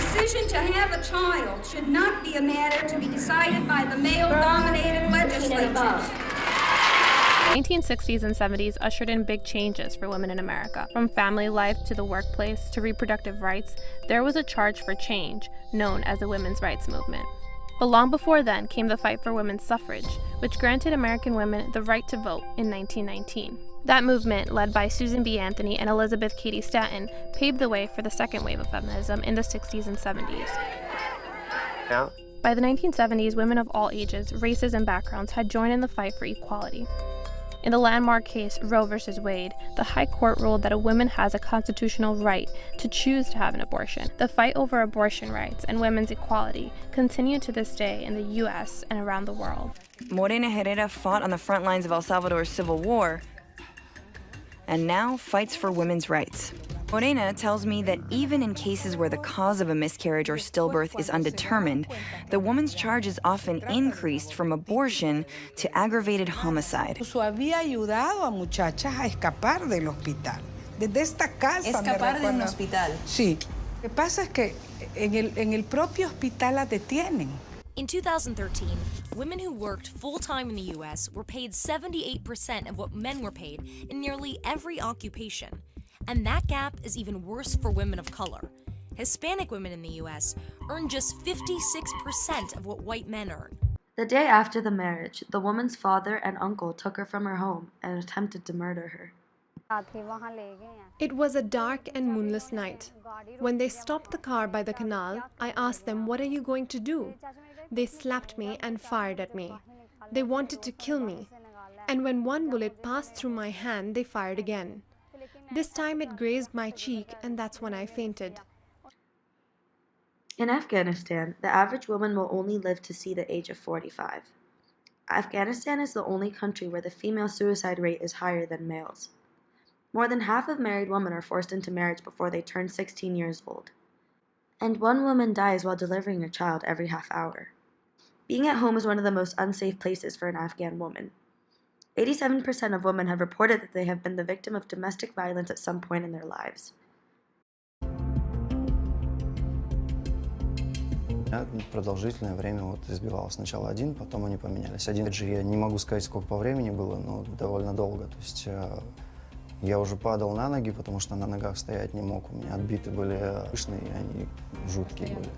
decision to have a child should not be a matter to be decided by the male-dominated legislatures. The 1960s and 70s ushered in big changes for women in America. From family life to the workplace to reproductive rights, there was a charge for change known as the women's rights movement. But long before then came the fight for women's suffrage, which granted American women the right to vote in 1919. That movement, led by Susan B. Anthony and Elizabeth Cady Stanton, paved the way for the second wave of feminism in the 60s and 70s. Now, by the 1970s, women of all ages, races, and backgrounds had joined in the fight for equality. In the landmark case Roe v. Wade, the High Court ruled that a woman has a constitutional right to choose to have an abortion. The fight over abortion rights and women's equality continue to this day in the U.S. and around the world. Morena Herrera fought on the front lines of El Salvador's civil war and now fights for women's rights. Morena tells me that even in cases where the cause of a miscarriage or stillbirth is undetermined, the woman's charge is often increased from abortion to aggravated homicide. Había ayudado a muchachas a escapar del hospital. Desde esta casa. Escapar de un hospital. Sí. Lo que pasa es que en el propio hospital la detienen. In 2013, women who worked full-time in the U.S. were paid 78% of what men were paid in nearly every occupation. And that gap is even worse for women of color. Hispanic women in the U.S. earn just 56% of what white men earn. The day after the marriage, the woman's father and uncle took her from her home and attempted to murder her. It was a dark and moonless night. When they stopped the car by the canal, I asked them, "What are you going to do?" They slapped me and fired at me. They wanted to kill me. And when one bullet passed through my hand, they fired again. This time it grazed my cheek, and that's when I fainted. In Afghanistan, the average woman will only live to see the age of 45. Afghanistan is the only country where the female suicide rate is higher than males. More than half of married women are forced into marriage before they turn 16 years old. And one woman dies while delivering a child every half hour. Being at home is one of the most unsafe places for an Afghan woman. 87% of women have reported that they have been the victim of domestic violence at some point in their lives. Я продолжительное время избивал. Сначала один, потом они поменялись. Один же я не могу сказать, сколько по времени было, но довольно долго. То есть я уже падал на ноги, потому что на ногах стоять не мог. У меня отбиты были пышные, и они жуткие были.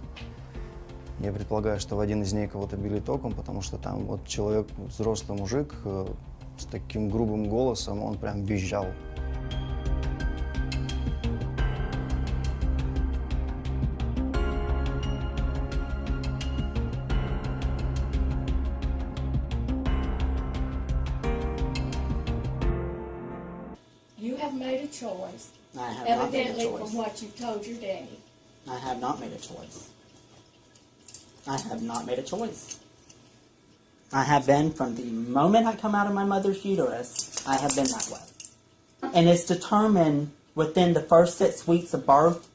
Я предполагаю, что в один из дней кого-то били током, потому что там вот человек, взрослый мужик, с таким грубым голосом, он прям визжал. You have made a choice. I have evidently not made a choice. From what you've told your daddy. I have not made a choice. I have not made a choice. I have been, from the moment I come out of my mother's uterus, I have been that way. And it's determined within the first 6 weeks of birth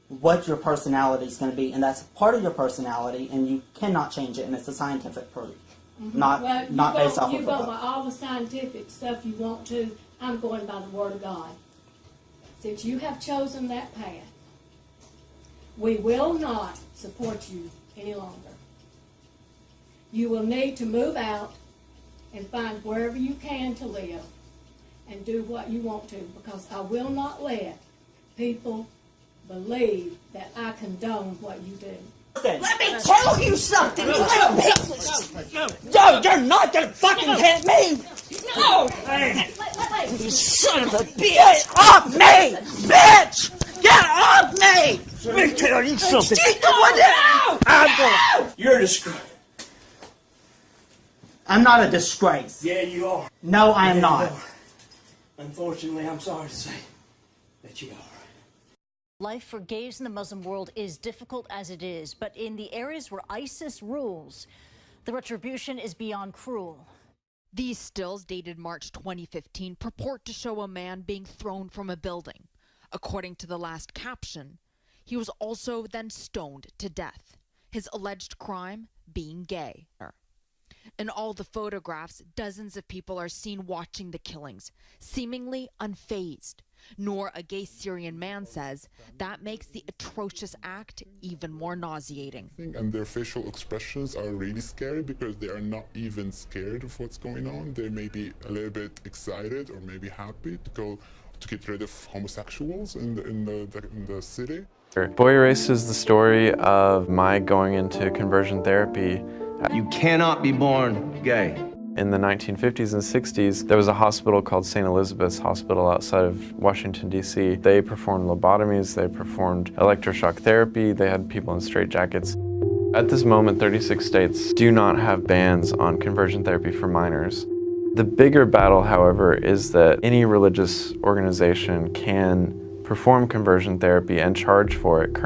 what your personality is going to be. And that's part of your personality, and you cannot change it, and it's a scientific proof. Mm-hmm. Not based off of you a go book. by all the scientific stuff you want to. I'm going by the Word of God. Since you have chosen that path, we will not support you any longer. You will need to move out and find wherever you can to live and do what you want to, because I will not let people believe that I condone what you do. Let me tell you something, you little bitch! No, you're not gonna fucking hit me! No! You son of a bitch! Get off me! Bitch! Get off me! Let me tell you something. I'm gonna... You're a disgrace. I'm not a disgrace. Yeah, you are. No, I am not. Unfortunately, I'm sorry to say that you are. Life for gays in the Muslim world is difficult as it is, but in the areas where ISIS rules, the retribution is beyond cruel. These stills, dated March 2015, purport to show a man being thrown from a building. According to the last caption, he was also then stoned to death, his alleged crime being gay. In all the photographs, dozens of people are seen watching the killings, seemingly unfazed. Noor, a gay Syrian man, says that makes the atrocious act even more nauseating. And their facial expressions are really scary because they are not even scared of what's going on. They may be a little bit excited or maybe happy to get rid of homosexuals in the city. Boy Erased is the story of my going into conversion therapy. You cannot be born gay. In the 1950s and 60s, there was a hospital called St. Elizabeth's Hospital outside of Washington, D.C. They performed lobotomies, they performed electroshock therapy, they had people in straitjackets. At this moment, 36 states do not have bans on conversion therapy for minors. The bigger battle, however, is that any religious organization can perform conversion therapy and charge for it currently.